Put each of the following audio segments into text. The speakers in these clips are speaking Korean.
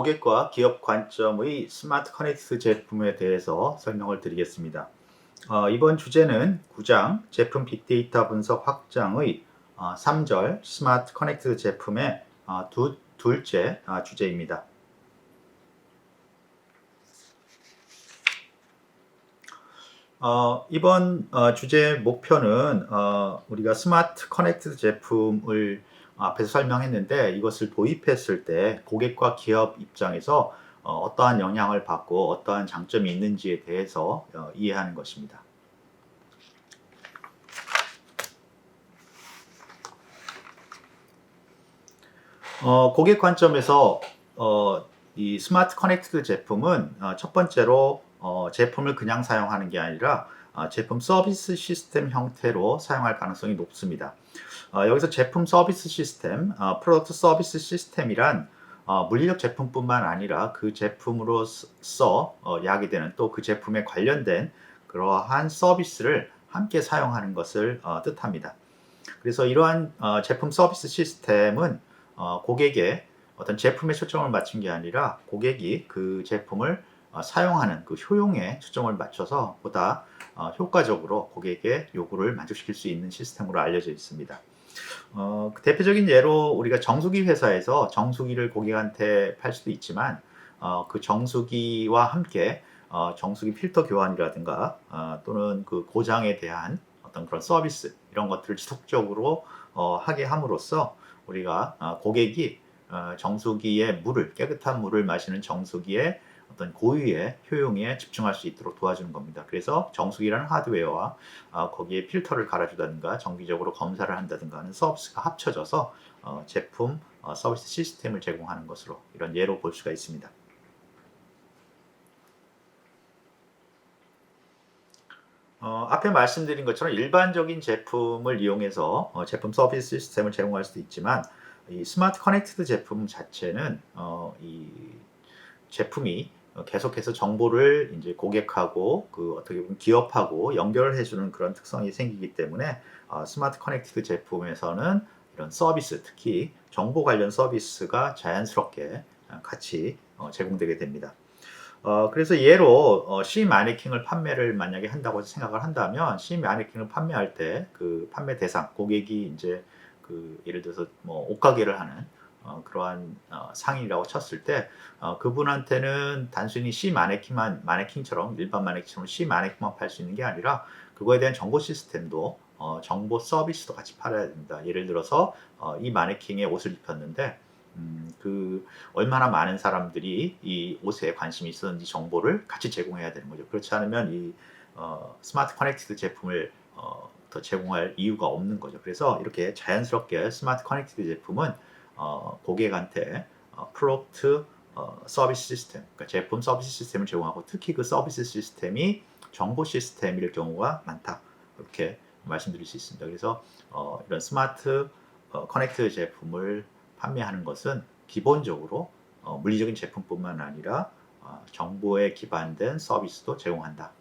고객과 기업 관점의 스마트 커넥트 제품에 대해서 설명을 드리겠습니다. 이번 주제는 9장 제품 빅데이터 분석 확장의 3절 스마트 커넥트 제품의 둘째 주제입니다. 이번 주제의 목표는 우리가 스마트 커넥트 제품을 앞에서 설명했는데 이것을 도입했을 때 고객과 기업 입장에서 어떠한 영향을 받고 어떠한 장점이 있는지에 대해서 이해하는 것입니다. 고객 관점에서 이 스마트 커넥트 제품은 첫 번째로 제품을 그냥 사용하는 게 아니라 제품 서비스 시스템 형태로 사용할 가능성이 높습니다. 여기서 제품 서비스 시스템, 프로덕트 서비스 시스템이란 물리적 제품뿐만 아니라 그 제품으로서 야기되는 또 그 제품에 관련된 그러한 서비스를 함께 사용하는 것을 뜻합니다. 그래서 이러한 제품 서비스 시스템은 고객의 어떤 제품에 초점을 맞춘 게 아니라 고객이 그 제품을 사용하는 그 효용에 초점을 맞춰서 보다 효과적으로 고객의 요구를 만족시킬 수 있는 시스템으로 알려져 있습니다. 그 대표적인 예로 우리가 정수기 회사에서 정수기를 고객한테 팔 수도 있지만 그 정수기와 함께 정수기 필터 교환이라든가 또는 그 고장에 대한 어떤 그런 서비스 이런 것들을 지속적으로 하게 함으로써 우리가 고객이 정수기의 물을 깨끗한 물을 마시는 정수기의 어떤 고유의 효용에 집중할 수 있도록 도와주는 겁니다. 그래서 정수기라는 하드웨어와 거기에 필터를 갈아주다든가 정기적으로 검사를 한다든가 하는 서비스가 합쳐져서 제품 서비스 시스템을 제공하는 것으로 이런 예로 볼 수가 있습니다. 앞에 말씀드린 것처럼 일반적인 제품을 이용해서 제품 서비스 시스템을 제공할 수도 있지만 이 스마트 커넥티드 제품 자체는 이 제품이 계속해서 정보를 이제 고객하고 그 어떻게 보면 기업하고 연결을 해주는 그런 특성이 생기기 때문에 스마트 커넥티드 제품에서는 이런 서비스, 특히 정보 관련 서비스가 자연스럽게 같이 제공되게 됩니다. 그래서 예로 C 마네킹을 판매를 만약에 한다고 생각을 한다면 C 마네킹을 판매할 때 그 판매 대상 고객이 이제 그 예를 들어서 뭐 옷가게를 하는 그러한 상인이라고 쳤을 때 그분한테는 단순히 C 마네킹처럼 일반 마네킹처럼 C 마네킹만 팔 수 있는 게 아니라 그거에 대한 정보 시스템도 정보 서비스도 같이 팔아야 됩니다. 예를 들어서 이 마네킹에 옷을 입혔는데 그 얼마나 많은 사람들이 이 옷에 관심이 있었는지 정보를 같이 제공해야 되는 거죠. 그렇지 않으면 이 스마트 커넥티드 제품을 더 제공할 이유가 없는 거죠. 그래서 이렇게 자연스럽게 스마트 커넥티드 제품은 고객한테 프로덕트 서비스 시스템, 그러니까 제품 서비스 시스템을 제공하고 특히 그 서비스 시스템이 정보 시스템일 경우가 많다. 이렇게 말씀드릴 수 있습니다. 그래서 이런 스마트 커넥티드 제품을 판매하는 것은 기본적으로 물리적인 제품뿐만 아니라 정보에 기반된 서비스도 제공한다.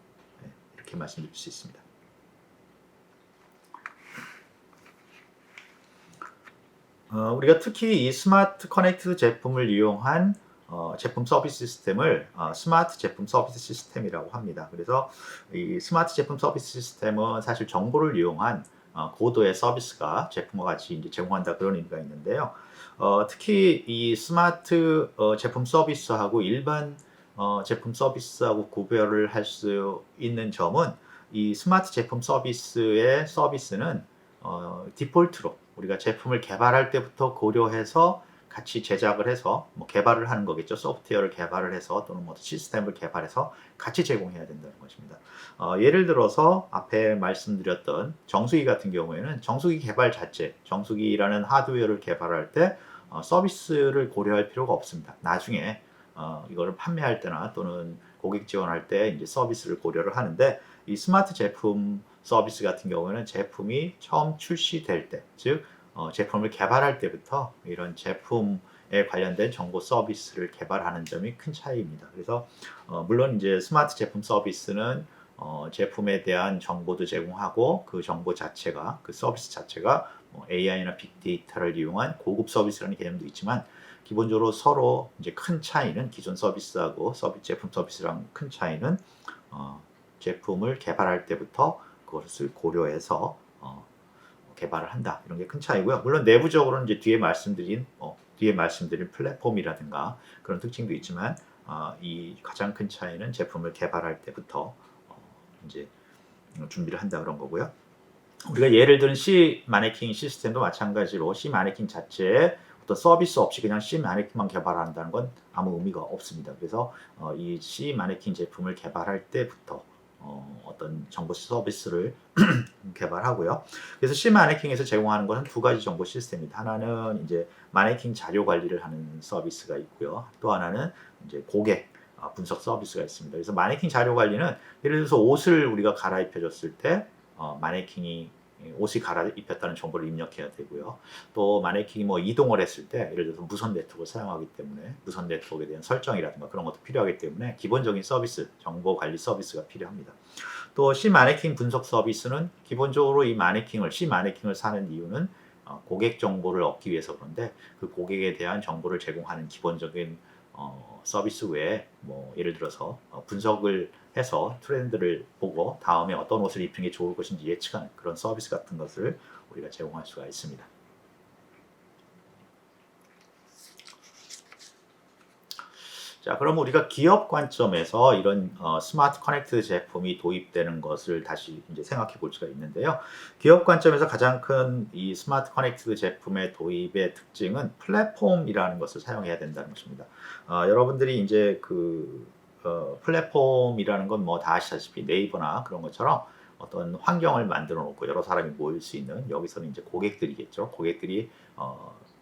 네, 이렇게 말씀드릴 수 있습니다. 우리가 특히 이 스마트 커넥티드 제품을 이용한 제품 서비스 시스템을 스마트 제품 서비스 시스템이라고 합니다. 그래서 이 스마트 제품 서비스 시스템은 사실 정보를 이용한 고도의 서비스가 제품과 같이 이제 제공한다 그런 의미가 있는데요. 특히 이 스마트 제품 서비스하고 일반 제품 서비스하고 구별을 할 수 있는 점은 이 스마트 제품 서비스의 서비스는 디폴트로 우리가 제품을 개발할 때부터 고려해서 같이 제작을 해서 뭐 개발을 하는 거겠죠. 소프트웨어를 개발을 해서 또는 뭐 시스템을 개발해서 같이 제공해야 된다는 것입니다. 예를 들어서 앞에 말씀드렸던 정수기 같은 경우에는 정수기 개발 자체, 정수기라는 하드웨어를 개발할 때 서비스를 고려할 필요가 없습니다. 나중에 이거를 판매할 때나 또는 고객 지원할 때 이제 서비스를 고려를 하는데 이 스마트 제품 서비스 같은 경우에는 제품이 처음 출시될 때, 즉 제품을 개발할 때부터 이런 제품에 관련된 정보 서비스를 개발하는 점이 큰 차이입니다. 그래서 물론 이제 스마트 제품 서비스는 제품에 대한 정보도 제공하고 그 정보 자체가 그 서비스 자체가 AI나 빅데이터를 이용한 고급 서비스라는 개념도 있지만 기본적으로 서로 이제 큰 차이는 기존 서비스하고 제품 서비스랑 큰 차이는 제품을 개발할 때부터 그것을 고려해서 개발을 한다. 이런 게 큰 차이고요. 물론 내부적으로는 이제 뒤에 말씀드린 플랫폼이라든가 그런 특징도 있지만 이 가장 큰 차이는 제품을 개발할 때부터 이제 준비를 한다 그런 거고요. 우리가 예를 들은 C 마네킹 시스템도 마찬가지로 C 마네킹 자체에 어떤 서비스 없이 그냥 C 마네킹만 개발한다는 건 아무 의미가 없습니다. 그래서 이 C 마네킹 제품을 개발할 때부터 어떤 정보 서비스를 개발하고요. 그래서 C 마네킹에서 제공하는 것은 두 가지 정보 시스템입니다. 하나는 이제 마네킹 자료 관리를 하는 서비스가 있고요. 또 하나는 이제 고객 분석 서비스가 있습니다. 그래서 마네킹 자료 관리는 예를 들어서 옷을 우리가 갈아입혀 줬을 때 마네킹이 옷이 갈아입혔다는 정보를 입력해야 되고요. 또 마네킹이 뭐 이동을 했을 때 예를 들어서 무선 네트워크를 사용하기 때문에 무선 네트워크에 대한 설정이라든가 그런 것도 필요하기 때문에 기본적인 서비스, 정보 관리 서비스가 필요합니다. 또 C 마네킹 분석 서비스는 기본적으로 C 마네킹을 사는 이유는 고객 정보를 얻기 위해서 그런데 그 고객에 대한 정보를 제공하는 기본적인 서비스 외에 뭐 예를 들어서 분석을 해서 트렌드를 보고 다음에 어떤 옷을 입히는 게 좋을 것인지 예측하는 그런 서비스 같은 것을 우리가 제공할 수가 있습니다. 자, 그럼 우리가 기업 관점에서 이런 스마트 커넥트 제품이 도입되는 것을 다시 이제 생각해 볼 수가 있는데요. 기업 관점에서 가장 큰 이 스마트 커넥트 제품의 도입의 특징은 플랫폼이라는 것을 사용해야 된다는 것입니다. 여러분들이 이제 플랫폼이라는 건 뭐 다 아시다시피 네이버나 그런 것처럼 어떤 환경을 만들어 놓고 여러 사람이 모일 수 있는 여기서는 이제 고객들이겠죠. 고객들이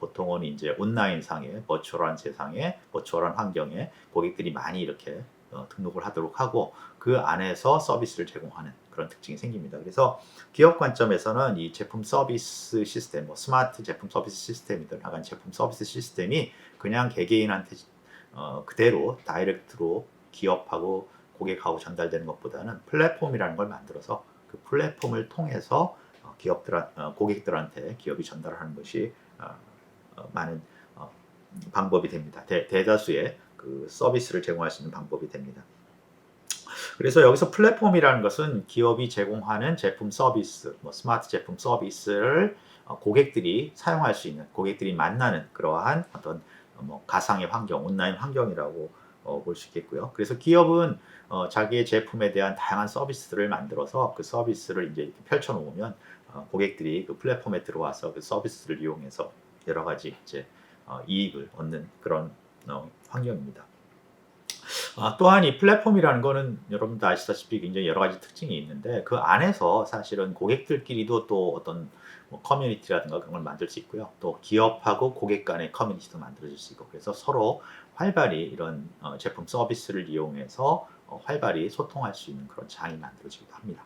보통은 이제 온라인 상에 버추얼한 세상에 버추얼한 환경에 고객들이 많이 이렇게 등록을 하도록 하고 그 안에서 서비스를 제공하는 그런 특징이 생깁니다. 그래서 기업 관점에서는 이 제품 서비스 시스템, 뭐 스마트 제품 서비스 시스템이든 하여간 제품 서비스 시스템이 그냥 개개인한테 그대로 다이렉트로 기업하고 고객하고 전달되는 것보다는 플랫폼이라는 걸 만들어서 그 플랫폼을 통해서 고객들한테 기업이 전달하는 것이 많은 방법이 됩니다. 대다수의 그 서비스를 제공할 수 있는 방법이 됩니다. 그래서 여기서 플랫폼이라는 것은 기업이 제공하는 제품 서비스, 뭐 스마트 제품 서비스를 고객들이 사용할 수 있는, 고객들이 만나는 그러한 어떤 뭐 가상의 환경, 온라인 환경이라고 볼 수 있겠고요. 그래서 기업은 자기의 제품에 대한 다양한 서비스를 만들어서 그 서비스를 이제 이렇게 펼쳐놓으면 고객들이 그 플랫폼에 들어와서 그 서비스를 이용해서 여러 가지 이제 이익을 얻는 그런 환경입니다. 또한 이 플랫폼이라는 거는 여러분도 아시다시피 굉장히 여러 가지 특징이 있는데 그 안에서 사실은 고객들끼리도 또 어떤 뭐 커뮤니티라든가 그런 걸 만들 수 있고요. 또 기업하고 고객 간의 커뮤니티도 만들어질 수 있고 그래서 서로 활발히 이런 제품 서비스를 이용해서 활발히 소통할 수 있는 그런 장이 만들어지기도 합니다.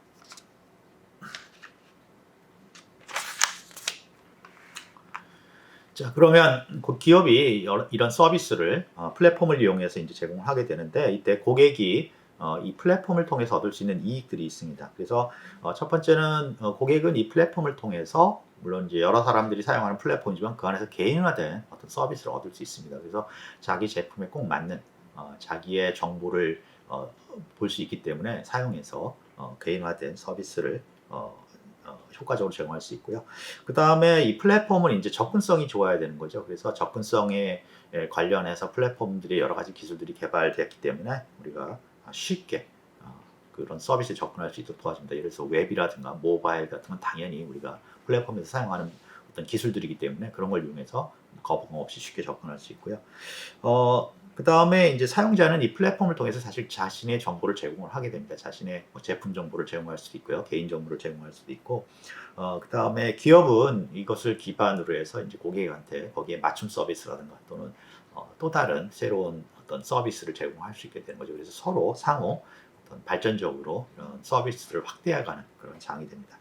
자, 그러면 그 기업이 이런 서비스를 플랫폼을 이용해서 이제 제공을 하게 되는데 이때 고객이 이 플랫폼을 통해서 얻을 수 있는 이익들이 있습니다. 그래서 첫 번째는 고객은 이 플랫폼을 통해서 물론 이제 여러 사람들이 사용하는 플랫폼이지만 그 안에서 개인화된 어떤 서비스를 얻을 수 있습니다. 그래서 자기 제품에 꼭 맞는 자기의 정보를 볼 수 있기 때문에 사용해서 개인화된 서비스를 효과적으로 제공할 수 있고요. 그 다음에 이 플랫폼은 이제 접근성이 좋아야 되는 거죠. 그래서 접근성에 관련해서 플랫폼들이 여러 가지 기술들이 개발되었기 때문에 우리가 쉽게 그런 서비스에 접근할 수 있도록 도와줍니다. 예를 들어서 웹이라든가 모바일 같은 건 당연히 우리가 플랫폼에서 사용하는 어떤 기술들이기 때문에 그런 걸 이용해서 거부감 없이 쉽게 접근할 수 있고요. 그 다음에 이제 사용자는 이 플랫폼을 통해서 사실 자신의 정보를 제공을 하게 됩니다. 자신의 뭐 제품 정보를 제공할 수도 있고요. 개인 정보를 제공할 수도 있고, 그 다음에 기업은 이것을 기반으로 해서 이제 고객한테 거기에 맞춤 서비스라든가 또는 또 다른 새로운 어떤 서비스를 제공할 수 있게 되는 거죠. 그래서 서로 상호 어떤 발전적으로 이런 서비스를 확대해가는 그런 장이 됩니다.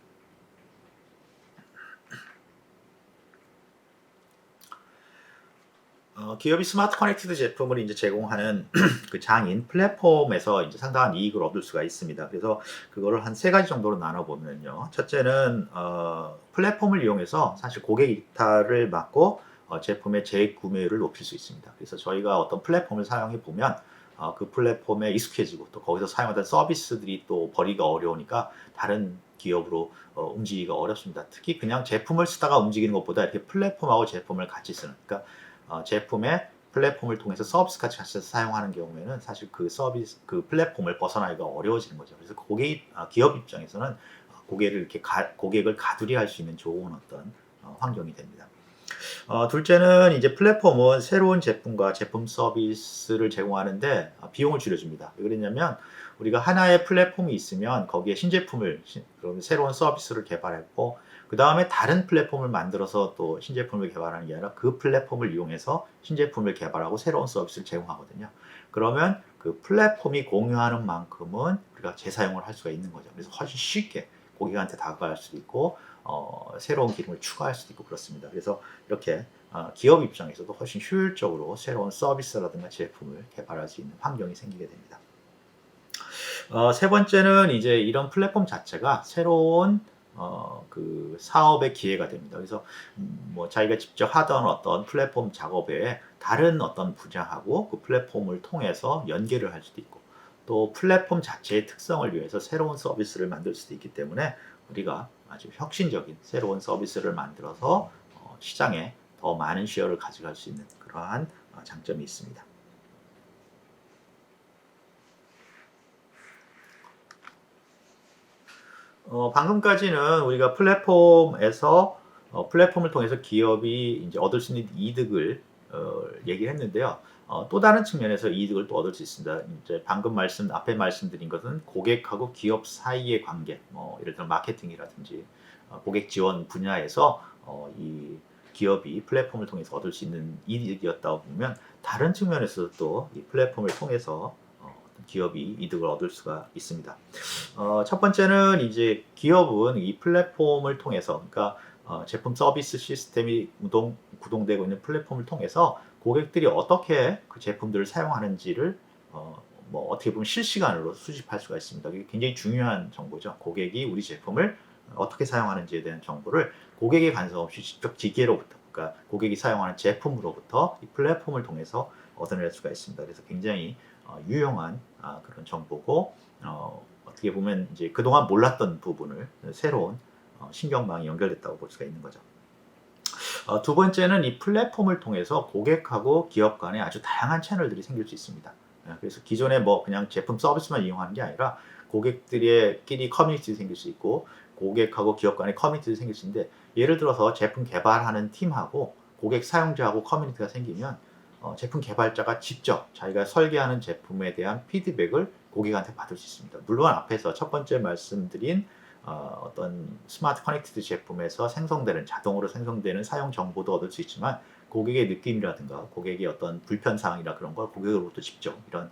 기업이 스마트 커넥티드 제품을 이제 제공하는 그 장인 플랫폼에서 이제 상당한 이익을 얻을 수가 있습니다. 그래서 그거를 한 세 가지 정도로 나눠보면요. 첫째는 플랫폼을 이용해서 사실 고객 이탈을 막고 제품의 재구매율을 높일 수 있습니다. 그래서 저희가 어떤 플랫폼을 사용해 보면 그 플랫폼에 익숙해지고 또 거기서 사용하던 서비스들이 또 버리기가 어려우니까 다른 기업으로 움직이기가 어렵습니다. 특히 그냥 제품을 쓰다가 움직이는 것보다 이렇게 플랫폼하고 제품을 같이 쓰는, 그러니까 제품의 플랫폼을 통해서 서비스 같이 사용하는 경우에는 사실 그 서비스, 그 플랫폼을 벗어나기가 어려워지는 거죠. 그래서 기업 입장에서는 고객을 가두리할 수 있는 좋은 어떤 환경이 됩니다. 둘째는 이제 플랫폼은 새로운 제품과 제품 서비스를 제공하는데 비용을 줄여줍니다. 왜 그러냐면 우리가 하나의 플랫폼이 있으면 거기에 신제품을, 그러면 새로운 서비스를 개발했고 그 다음에 다른 플랫폼을 만들어서 또 신제품을 개발하는 게 아니라 그 플랫폼을 이용해서 신제품을 개발하고 새로운 서비스를 제공하거든요. 그러면 그 플랫폼이 공유하는 만큼은 우리가 재사용을 할 수가 있는 거죠. 그래서 훨씬 쉽게 고객한테 다가갈 수도 있고 새로운 기능을 추가할 수도 있고 그렇습니다. 그래서 이렇게 기업 입장에서도 훨씬 효율적으로 새로운 서비스라든가 제품을 개발할 수 있는 환경이 생기게 됩니다. 세 번째는 이제 이런 플랫폼 자체가 새로운 그 사업의 기회가 됩니다. 그래서 뭐 자기가 직접 하던 어떤 플랫폼 작업에 다른 어떤 분야하고 그 플랫폼을 통해서 연계를 할 수도 있고 또 플랫폼 자체의 특성을 위해서 새로운 서비스를 만들 수도 있기 때문에 우리가 아주 혁신적인 새로운 서비스를 만들어서 시장에 더 많은 시어를 가져갈 수 있는 그러한 장점이 있습니다. 방금까지는 우리가 플랫폼을 통해서 기업이 이제 얻을 수 있는 이득을 얘기를 했는데요. 또 다른 측면에서 이득을 또 얻을 수 있습니다. 이제 앞에 말씀드린 것은 고객하고 기업 사이의 관계, 뭐 예를 들어 마케팅이라든지 고객 지원 분야에서 이 기업이 플랫폼을 통해서 얻을 수 있는 이득이었다고 보면 다른 측면에서도 또 이 플랫폼을 통해서 기업이 이득을 얻을 수가 있습니다. 첫 번째는 이제 기업은 이 플랫폼을 통해서, 그러니까 제품 서비스 시스템이 구동되고 있는 플랫폼을 통해서 고객들이 어떻게 그 제품들을 사용하는지를 뭐 어떻게 보면 실시간으로 수집할 수가 있습니다. 이게 굉장히 중요한 정보죠. 고객이 우리 제품을 어떻게 사용하는지에 대한 정보를 고객의 간섭 없이 직접 기계로부터, 그러니까 고객이 사용하는 제품으로부터 이 플랫폼을 통해서 얻어낼 수가 있습니다. 그래서 굉장히 유용한 그런 정보고 어떻게 보면 이제 그동안 몰랐던 부분을 새로운 신경망이 연결됐다고 볼 수가 있는 거죠. 두 번째는 이 플랫폼을 통해서 고객하고 기업 간에 아주 다양한 채널들이 생길 수 있습니다. 그래서 기존에 뭐 그냥 제품 서비스만 이용하는 게 아니라 고객들끼리 커뮤니티도 생길 수 있고 고객하고 기업 간의 커뮤니티도 생길 수 있는데, 예를 들어서 제품 개발하는 팀하고 고객 사용자하고 커뮤니티가 생기면 제품 개발자가 직접 자기가 설계하는 제품에 대한 피드백을 고객한테 받을 수 있습니다. 물론 앞에서 첫 번째 말씀드린 어떤 스마트 커넥티드 제품에서 자동으로 생성되는 사용 정보도 얻을 수 있지만 고객의 느낌이라든가 고객의 어떤 불편사항이나 그런 걸 고객으로부터 직접 이런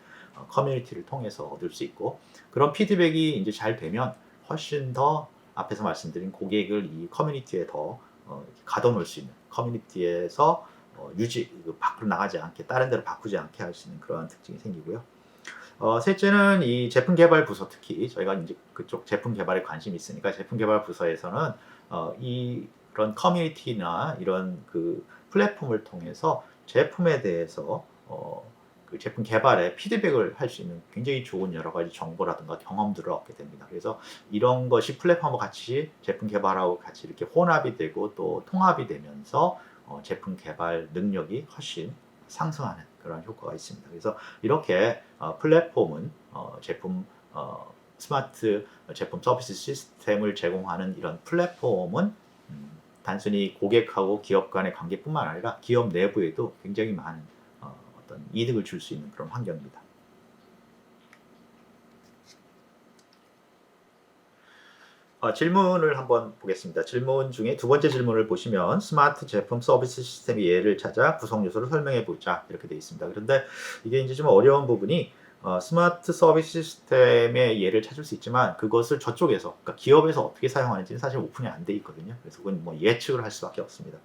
커뮤니티를 통해서 얻을 수 있고, 그런 피드백이 이제 잘 되면 훨씬 더 앞에서 말씀드린 고객을 이 커뮤니티에 더 가둬놓을 수 있는, 커뮤니티에서 밖으로 나가지 않게, 다른 데로 바꾸지 않게 할 수 있는 그러한 특징이 생기고요. 셋째는 이 제품 개발 부서, 특히 저희가 이제 그쪽 제품 개발에 관심이 있으니까 제품 개발 부서에서는 이런 커뮤니티나 이런 그 플랫폼을 통해서 제품에 대해서 그 제품 개발에 피드백을 할 수 있는 굉장히 좋은 여러 가지 정보라든가 경험들을 얻게 됩니다. 그래서 이런 것이 플랫폼과 같이 제품 개발하고 같이 이렇게 혼합이 되고 또 통합이 되면서 제품 개발 능력이 훨씬 상승하는 그런 효과가 있습니다. 그래서 이렇게 플랫폼은 스마트 제품 서비스 시스템을 제공하는 이런 플랫폼은 단순히 고객하고 기업 간의 관계뿐만 아니라 기업 내부에도 굉장히 많은 어떤 이득을 줄 수 있는 그런 환경입니다. 질문을 한번 보겠습니다. 질문 중에 두 번째 질문을 보시면 스마트 제품 서비스 시스템의 예를 찾아 구성 요소를 설명해 보자, 이렇게 되어 있습니다. 그런데 이게 이제 좀 어려운 부분이 스마트 서비스 시스템의 예를 찾을 수 있지만 그것을 저쪽에서, 그러니까 기업에서 어떻게 사용하는지는 사실 오픈이 안 돼 있거든요. 그래서 그건 뭐 예측을 할 수밖에 없습니다.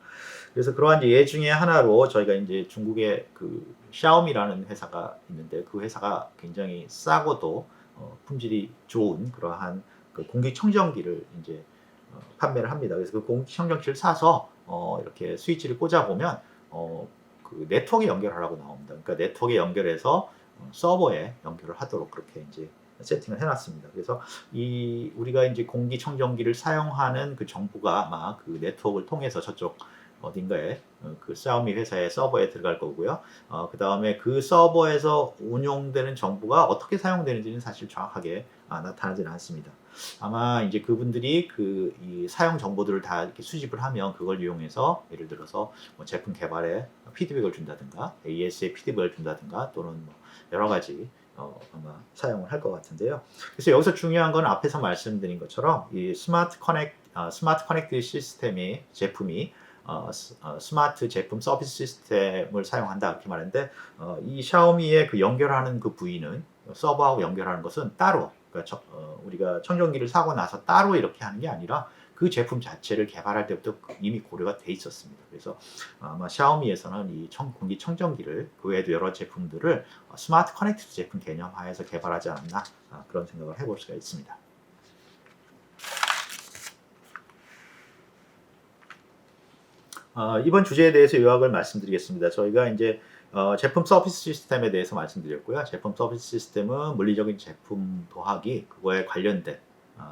그래서 그러한 예 중에 하나로 저희가 이제 중국의 그 샤오미라는 회사가 있는데 그 회사가 굉장히 싸고도 품질이 좋은 그러한 그 공기청정기를 이제 판매를 합니다. 그래서 그 공기청정기를 사서 이렇게 스위치를 꽂아 보면 그 네트워크에 연결하라고 나옵니다. 그러니까 네트워크에 연결해서 서버에 연결을 하도록 그렇게 이제 세팅을 해놨습니다. 그래서 이 우리가 이제 공기청정기를 사용하는 그 정보가 아마 그 네트워크를 통해서 저쪽 어딘가에 그 샤오미 회사의 서버에 들어갈 거고요. 그 다음에 그 서버에서 운용되는 정보가 어떻게 사용되는지는 사실 정확하게 나타나지는 않습니다. 아마 이제 그분들이 그 이 사용 정보들을 다 이렇게 수집을 하면 그걸 이용해서 예를 들어서 뭐 제품 개발에 피드백을 준다든가 AS에 피드백을 준다든가 또는 뭐 여러 가지 아마 사용을 할 것 같은데요. 그래서 여기서 중요한 건 앞에서 말씀드린 것처럼 이 스마트 커넥트 시스템이 제품이 스마트 제품 서비스 시스템을 사용한다 이렇게 말하는데 이 샤오미의 그 연결하는 그 부위는 서버하고 연결하는 것은 따로 그러니까 우리가 청정기를 사고 나서 따로 이렇게 하는 게 아니라 그 제품 자체를 개발할 때부터 이미 고려가 돼 있었습니다. 그래서 아마 샤오미에서는 이 공기 청정기를 그 외에도 여러 제품들을 스마트 커넥티드 제품 개념화해서 개발하지 않았나 그런 생각을 해볼 수가 있습니다. 이번 주제에 대해서 요약을 말씀드리겠습니다. 저희가 이제 제품 서비스 시스템에 대해서 말씀드렸고요. 제품 서비스 시스템은 물리적인 제품 도하기 그거에 관련된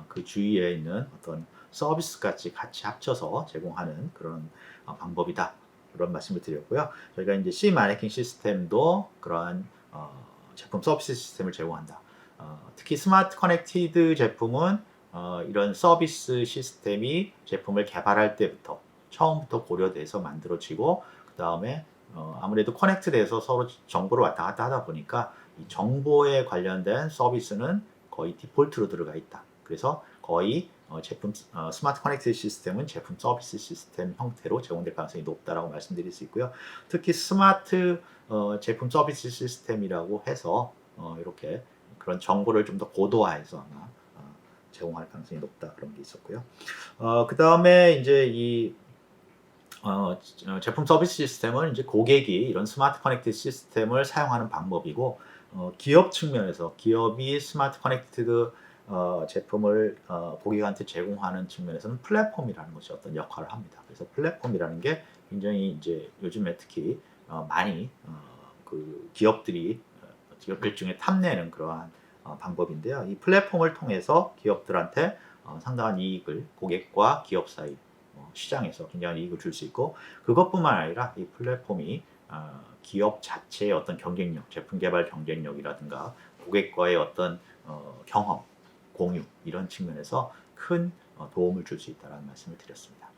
그 주위에 있는 어떤 서비스까지 같이 합쳐서 제공하는 그런 방법이다. 그런 말씀을 드렸고요. 저희가 이제 C 마네킹 시스템도 그러한 제품 서비스 시스템을 제공한다. 특히 스마트 커넥티드 제품은 이런 서비스 시스템이 제품을 개발할 때부터 처음부터 고려돼서 만들어지고 그 다음에 아무래도 커넥트돼서 서로 정보를 왔다 갔다 하다 보니까 이 정보에 관련된 서비스는 거의 디폴트로 들어가 있다. 그래서 거의 제품 스마트 커넥트 시스템은 제품 서비스 시스템 형태로 제공될 가능성이 높다라고 말씀드릴 수 있고요. 특히 스마트 제품 서비스 시스템이라고 해서 이렇게 그런 정보를 좀 더 고도화해서 아마 제공할 가능성이 높다 그런 게 있었고요. 그 다음에 이제 이 제품 서비스 시스템은 이제 고객이 이런 스마트 커넥티드 시스템을 사용하는 방법이고 기업 측면에서 기업이 스마트 커넥티드 제품을 고객한테 제공하는 측면에서는 플랫폼이라는 것이 어떤 역할을 합니다. 그래서 플랫폼이라는 게 굉장히 이제 요즘에 특히 많이 그 기업들 중에 탐내는 그러한 방법인데요. 이 플랫폼을 통해서 기업들한테 상당한 이익을 고객과 기업 사이 시장에서 굉장한 이익을 줄 수 있고 그것뿐만 아니라 이 플랫폼이 기업 자체의 어떤 경쟁력, 제품 개발 경쟁력이라든가 고객과의 어떤 경험, 공유 이런 측면에서 큰 도움을 줄 수 있다는 말씀을 드렸습니다.